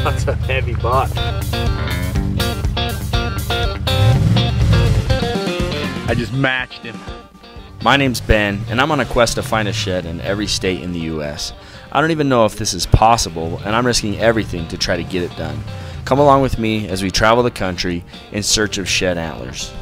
That's a heavy buck. I just matched him. My name's Ben, and I'm on a quest to find a shed in every state in the U.S. I don't even know if this is possible, and I'm risking everything to try to get it done. Come along with me as we travel the country in search of shed antlers.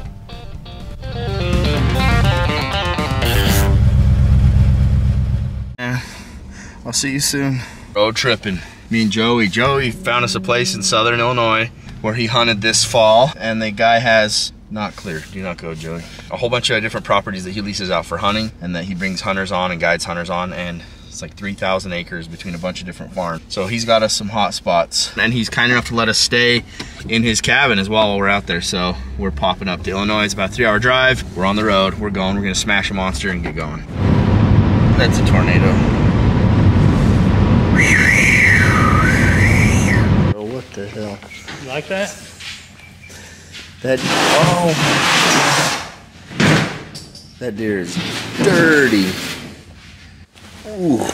I'll see you soon. Road tripping. Me and Joey. Joey found us a place in southern Illinois where he hunted this fall, and the guy has, not clear, do not go, Joey, a whole bunch of different properties that he leases out for hunting and that he brings hunters on and guides hunters on, and it's like 3,000 acres between a bunch of different farms. So he's got us some hot spots, and he's kind enough to let us stay in his cabin as well while we're out there. So we're popping up to Illinois. It's about a 3-hour drive. We're on the road. We're going. We're gonna smash a monster and get going. That's a tornado. Oh, what the hell? You like that? That, oh, that deer is dirty. Ooh. Oh.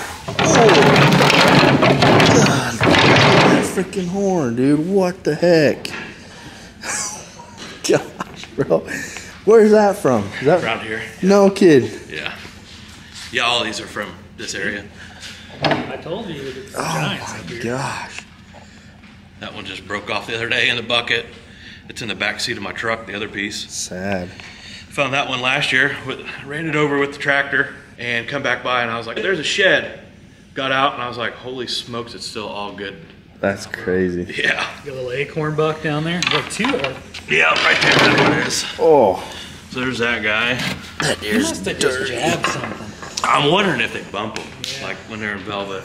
God. That freaking horn, dude. What the heck? Gosh, bro. Where's that from? Is that around here? No kid. Yeah. Yeah, all these are from this area. I told you that it's giants up here. Gosh. That one just broke off the other day in the bucket. It's in the back seat of my truck, the other piece. Sad. Found that one last year, ran it over with the tractor and come back by and I was like, there's a shed. Got out and I was like, holy smokes, it's still all good. That's crazy. Yeah. Got a little acorn buck down there. Like two of them. Yeah, right there, that one is. Oh. So there's that guy. That You deer's must have dirty. just jabbed something. I'm wondering if they bump them, like when they're in velvet.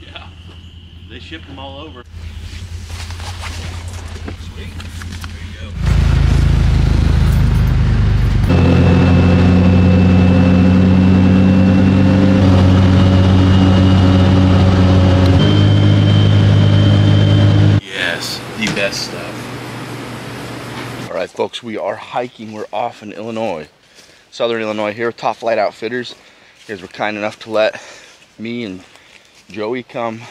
Yeah, they shipped them all over. Sweet. There you go. Yes, the best stuff. All right, folks, we are hiking. We're off in Illinois, southern Illinois here, Top Flight Outfitters. You guys were kind enough to let me and Joey come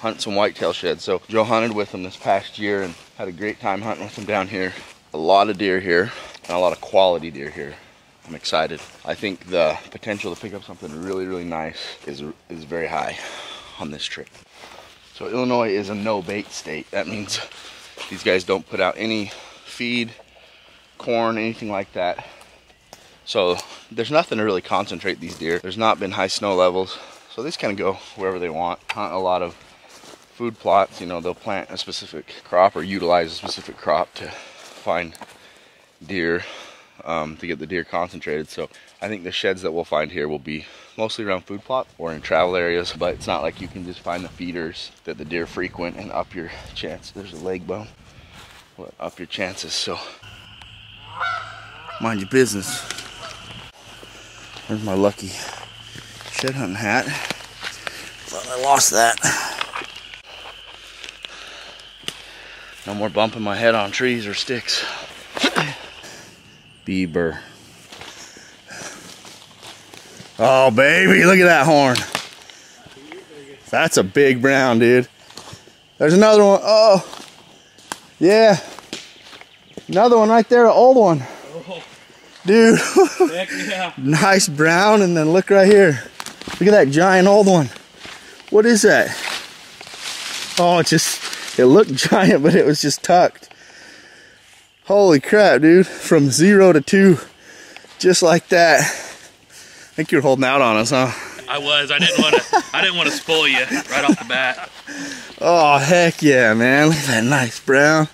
hunt some whitetail sheds. So Joe hunted with them this past year and had a great time hunting with them down here. A lot of deer here and a lot of quality deer here. I'm excited. I think the potential to pick up something really, really nice is very high on this trip. So Illinois is a no bait state. That means these guys don't put out any feed, corn, anything like that. So there's nothing to really concentrate these deer. There's not been high snow levels, so they just kind of go wherever they want. Hunt a lot of food plots. You know, they'll plant a specific crop or utilize a specific crop to find deer, to get the deer concentrated. So I think the sheds that we'll find here will be mostly around food plot or in travel areas, but it's not like you can just find the feeders that the deer frequent and up your chance. There's a leg bone. Well, up your chances, so mind your business. There's my lucky shed hunting hat. Thought I lost that. No more bumping my head on trees or sticks. Beaver. Oh baby, look at that horn. That's a big brown, dude. There's another one. Oh, yeah. Another one right there, an old one. Dude, Heck yeah. nice brown, and then look right here. Look at that giant old one. What is that? Oh, it looked giant, but it was just tucked. Holy crap, dude. From 0 to 2, just like that. I think you're holding out on us, huh? I was. I didn't want to spoil you right off the bat. Oh, heck yeah, man. Look at that nice brown.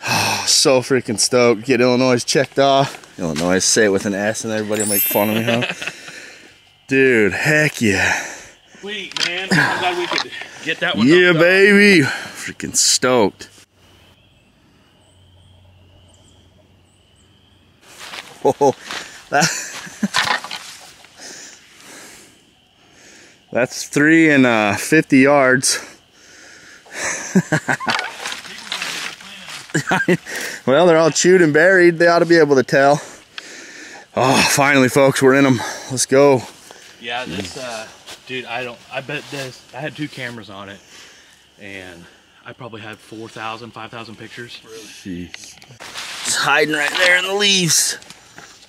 Oh, so freaking stoked. Get Illinois checked off. Illinois, say it with an S and everybody will make fun of me, huh? Dude, heck yeah. Sweet, man. I'm glad we could get that one. Yeah, baby. Freaking stoked. Oh, that's 3 and 50 yards. Well, they're all chewed and buried. They ought to be able to tell. Oh, finally, folks, we're in them. Let's go. Yeah, this, dude, I bet this, I had 2 cameras on it, and I probably had 4,000, 5,000 pictures. Really? Jeez. It's hiding right there in the leaves.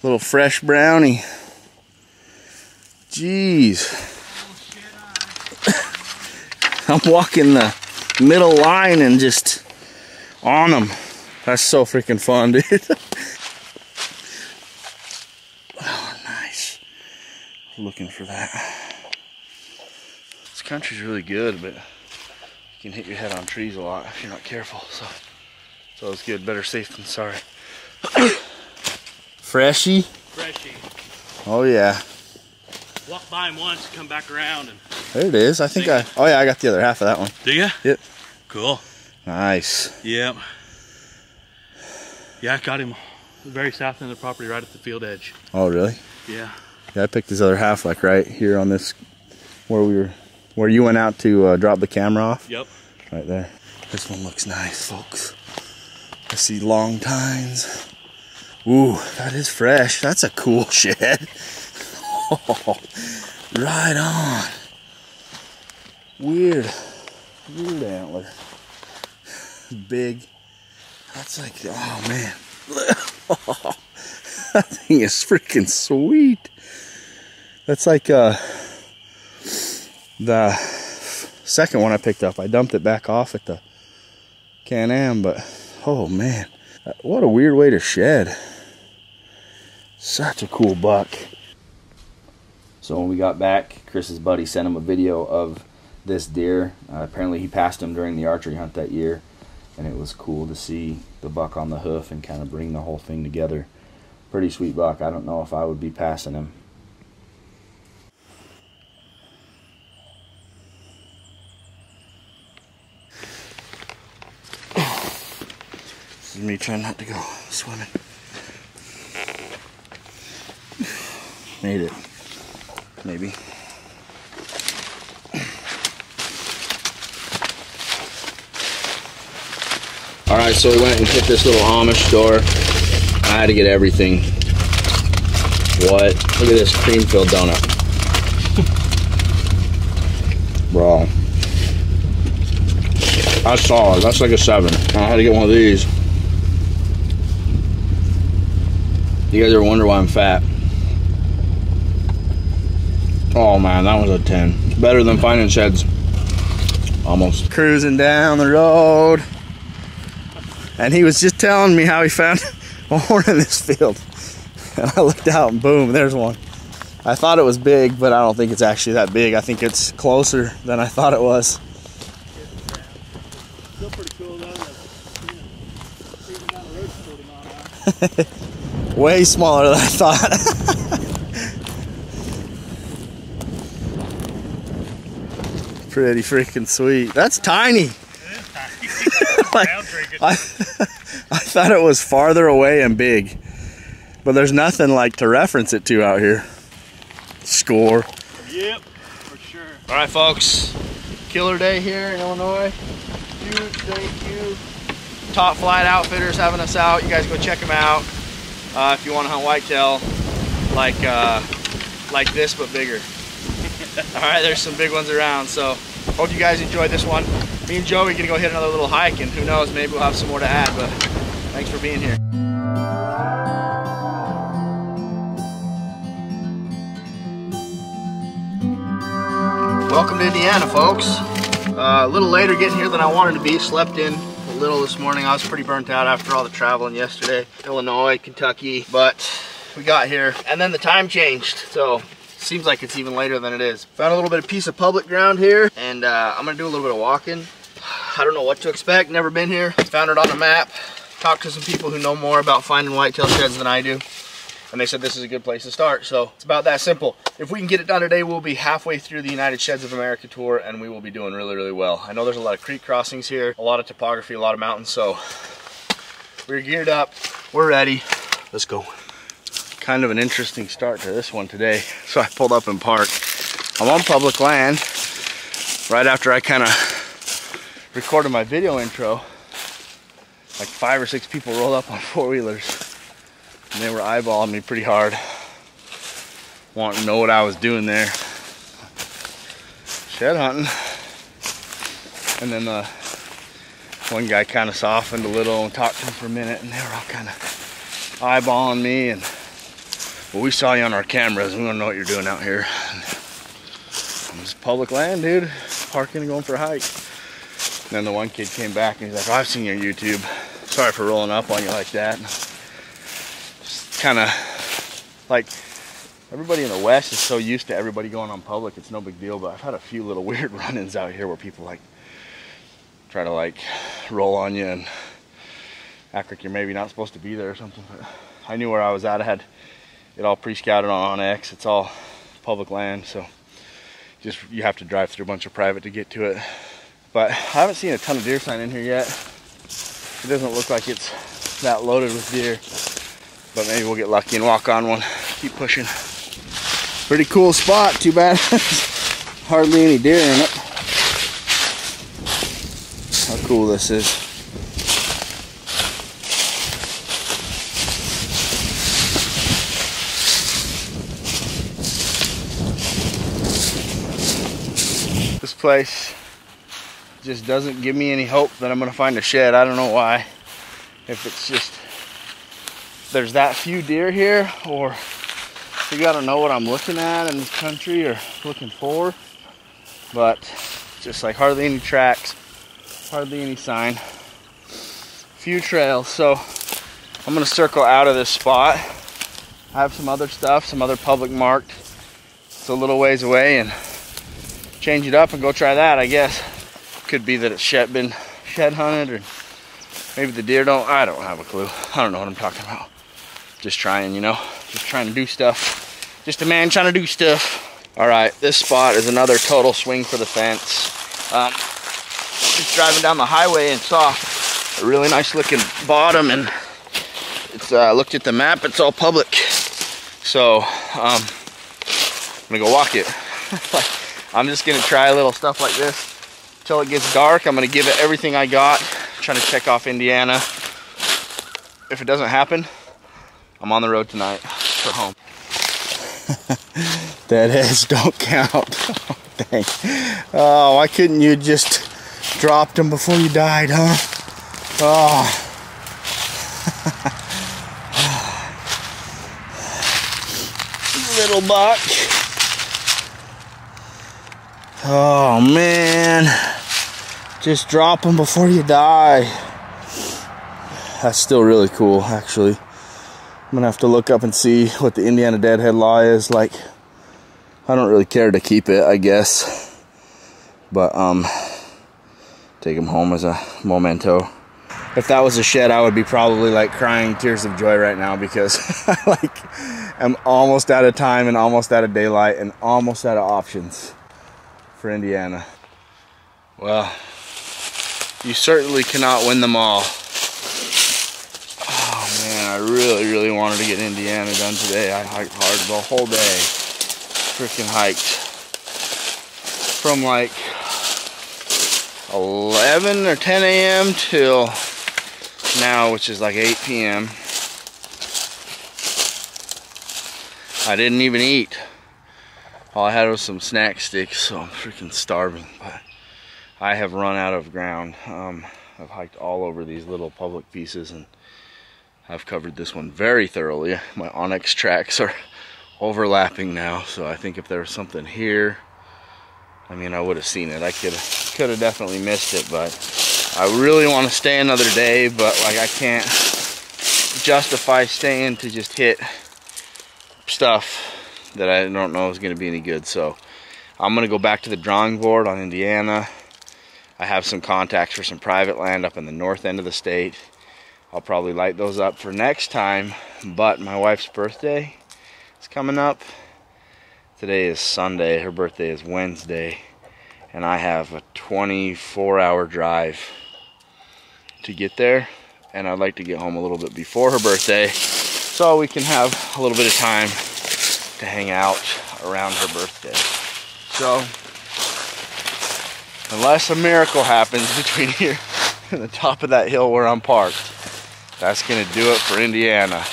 Little fresh brownie. Jeez. I'm walking the middle line and just on them. That's so freaking fun, dude. Oh, nice. Looking for that. This country's really good, but you can hit your head on trees a lot if you're not careful. So it's good. Better safe than sorry. Freshy? Freshy. Oh yeah. Walk by him once, come back around, and There it is. I think oh yeah, I got the other half of that one. do ya? Yep. Cool. Nice. Yep. Yeah, I got him very south end of the property, right at the field edge. Oh really? Yeah. Yeah, I picked his other half like right here on this, where you went out to drop the camera off. Yep. Right there. This one looks nice, folks. I see long tines. Ooh, that is fresh. That's a cool shed. Oh, right on. Weird antler. Big. That's like, oh man. That thing is freaking sweet. That's like the second one I picked up. I dumped it back off at the Can-Am, but oh man, what a weird way to shed. Such a cool buck. So when we got back, Chris's buddy sent him a video of this deer. Apparently he passed him during the archery hunt that year, and it was cool to see the buck on the hoof and kind of bring the whole thing together. Pretty sweet buck. I don't know if I would be passing him. This is me trying not to go swimming. Made it. Maybe. Alright, so we went and hit this little Amish store. I had to get everything. What? Look at this cream-filled donut. Bro. That's solid. That's like a 7. I had to get one of these. You guys ever wonder why I'm fat? Oh man, that was a 10. It's better than finding sheds. Almost. Cruising down the road. And he was just telling me how he found a horn in this field. And I looked out and boom, there's one. I thought it was big, but I don't think it's actually that big. I think it's closer than I thought it was. Still pretty cool though. Even down the road's 40 miles an hour. Way smaller than I thought. Pretty freaking sweet. That's tiny. It is tiny. Like, I thought it was farther away and big, but there's nothing like to reference it to out here. Score. Yep, for sure. All right, folks. Killer day here in Illinois. Huge thank you. Top Flight Outfitters having us out. You guys go check them out if you want to hunt whitetail like this but bigger. All right, there's some big ones around, so hope you guys enjoyed this one. Me and Joey are gonna go hit another little hike, and who knows, maybe we'll have some more to add, but thanks for being here. Welcome to Indiana, folks. A little later getting here than I wanted to be. Slept in a little this morning. I was pretty burnt out after all the traveling yesterday. Illinois, Kentucky, but we got here and then the time changed, so seems like it's even later than it is. Found a little bit of piece of public ground here, and I'm gonna do a little bit of walking. I don't know what to expect, never been here. Found it on a map, talked to some people who know more about finding whitetail sheds than I do, and they said this is a good place to start. So it's about that simple. If we can get it done today, we'll be halfway through the United Sheds of America tour, and we will be doing really, really well. I know there's a lot of creek crossings here, a lot of topography, a lot of mountains, so we're geared up, we're ready, let's go. Kind of an interesting start to this one today. So I pulled up and parked. I'm on public land right after I kind of recorded my video intro. like 5 or 6 people rolled up on 4-wheelers, and they were eyeballing me pretty hard, wanting to know what I was doing there. Shed hunting. And then the one guy kind of softened a little and talked to him for a minute, and they were all kind of eyeballing me, and well, we saw you on our cameras, we want to know what you're doing out here. It's public land, dude. Parking and going for a hike. And then the one kid came back and he's like, oh, I've seen your YouTube. Sorry for rolling up on you like that. Just kind of like, everybody in the West is so used to everybody going on public, it's no big deal, but I've had a few little weird run-ins out here where people like try to like roll on you and act like you're maybe not supposed to be there or something. But I knew where I was at. I had it all pre-scouted on X. It's all public land, so just you have to drive through a bunch of private to get to it. But I haven't seen a ton of deer sign in here yet. It doesn't look like it's that loaded with deer, but maybe we'll get lucky and walk on one. Keep pushing. Pretty cool spot, too bad hardly any deer in it. How cool this is. This place just doesn't give me any hope that I'm gonna find a shed. I don't know why. If it's just there's that few deer here, or you gotta know what I'm looking at in this country or looking for. But just like hardly any tracks, hardly any sign, few trails. So I'm gonna circle out of this spot. I have some other stuff, some other public marked. It's a little ways away, and change it up and go try that, I guess. Could be that it's been shed hunted, or maybe the deer don't. I don't have a clue. I don't know what I'm talking about. Just trying, you know, just trying to do stuff. Just a man trying to do stuff. All right, this spot is another total swing for the fence. Just driving down the highway and saw a really nice looking bottom, and it's looked at the map, it's all public. So I'm gonna go walk it. I'm just gonna try a little stuff like this until it gets dark. I'm gonna give it everything I got, trying to check off Indiana. If it doesn't happen, I'm on the road tonight for home. Deadheads don't count. Oh, dang. Oh, why couldn't you just dropped them before you died, huh? Oh. Little buck. Oh man, just drop them before you die. That's still really cool, actually. I'm gonna have to look up and see what the Indiana deadhead law is. Like, I don't really care to keep it, I guess, but take them home as a memento. If that was a shed, I would be probably like crying tears of joy right now, because I'm almost out of time and almost out of daylight and almost out of options for Indiana. Well, you certainly cannot win them all. Oh man, I really wanted to get Indiana done today. I hiked hard the whole day. Freaking hiked from like 11 or 10 a.m. till now, which is like 8 p.m. I didn't even eat. All I had was some snack sticks, so I'm freaking starving. But I have run out of ground. I've hiked all over these little public pieces, and I've covered this one very thoroughly. My Onyx tracks are overlapping now, so I think if there was something here, I mean, I would have seen it. I could have definitely missed it, but I really want to stay another day, but like I can't justify staying to just hit stuff that I don't know is going to be any good. So I'm going to go back to the drawing board on Indiana. I have some contacts for some private land up in the north end of the state. I'll probably light those up for next time, but my wife's birthday is coming up. Today is Sunday, her birthday is Wednesday, and I have a 24-hour drive to get there, and I'd like to get home a little bit before her birthday so we can have a little bit of time to hang out around her birthday. So unless a miracle happens between here in the top of that hill where I'm parked. That's gonna do it for Indiana.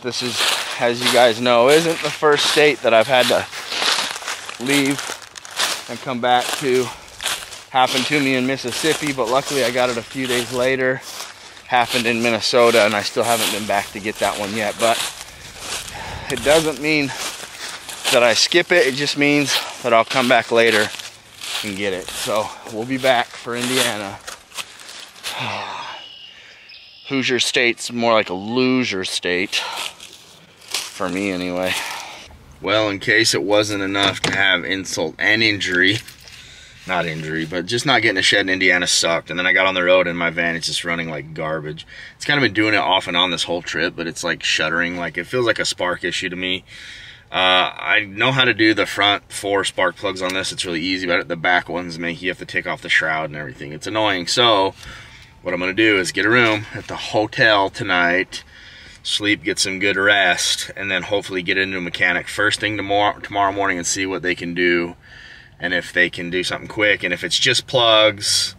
This is, as you guys know, isn't the first state that I've had to leave and come back to. Happened to me in Mississippi, but luckily I got it a few days later. Happened in Minnesota, and I still haven't been back to get that one yet. But it doesn't mean that I skip it. It just means that I'll come back later and get it. So we'll be back for Indiana. Hoosier State's more like a loser state. For me, anyway. Well, in case it wasn't enough to have insult and injury, not injury, but just not getting a shed in Indiana sucked. And then I got on the road and my van is just running like garbage. It's kind of been doing it off and on this whole trip, but it's like shuddering. Like, it feels like a spark issue to me. I know how to do the front 4 spark plugs on this. It's really easy, but the back ones make you have to take off the shroud and everything. It's annoying. So what I'm gonna do is get a room at the hotel tonight, sleep, get some good rest, and then hopefully get into a mechanic first thing tomorrow morning and see what they can do. And if they can do something quick, and if it's just plugs,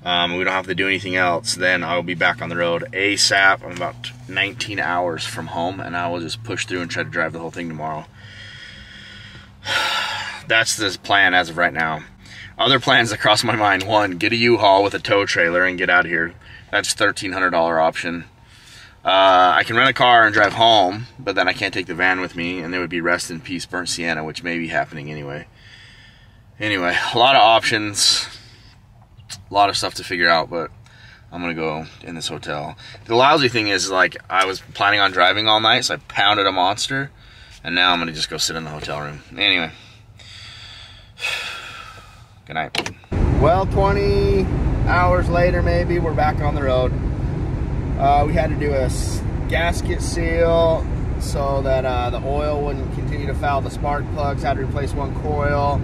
we don't have to do anything else, then I'll be back on the road ASAP. I'm about 19 hours from home, and I will just push through and try to drive the whole thing tomorrow. That's the plan as of right now. Other plans that cross my mind: 1, get a U-Haul with a tow trailer and get out of here. That's $1,300 option. I can rent a car and drive home, but then I can't take the van with me, and there would be Rest in Peace Burnt Sienna, which may be happening anyway. Anyway, a lot of options, a lot of stuff to figure out, but I'm gonna go in this hotel. The lousy thing is, like, I was planning on driving all night, so I pounded a monster, and now I'm gonna just go sit in the hotel room. Anyway, good night. Well, 20 hours later, maybe, we're back on the road. We had to do a gasket seal so that the oil wouldn't continue to foul the spark plugs. Had to replace 1 coil.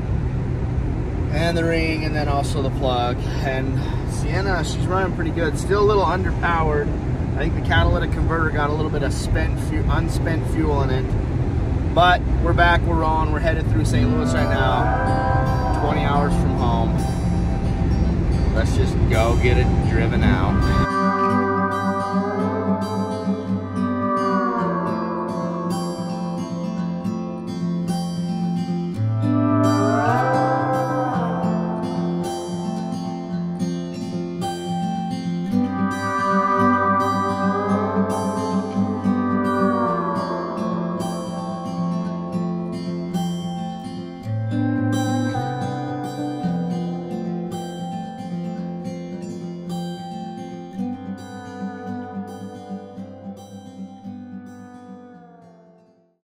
And the ring, and then also the plug. And Sienna, she's running pretty good. Still a little underpowered. I think the catalytic converter got a little bit of unspent fuel in it. But we're back, we're on. We're headed through St. Louis right now. 20 hours from home. Let's just go get it driven out.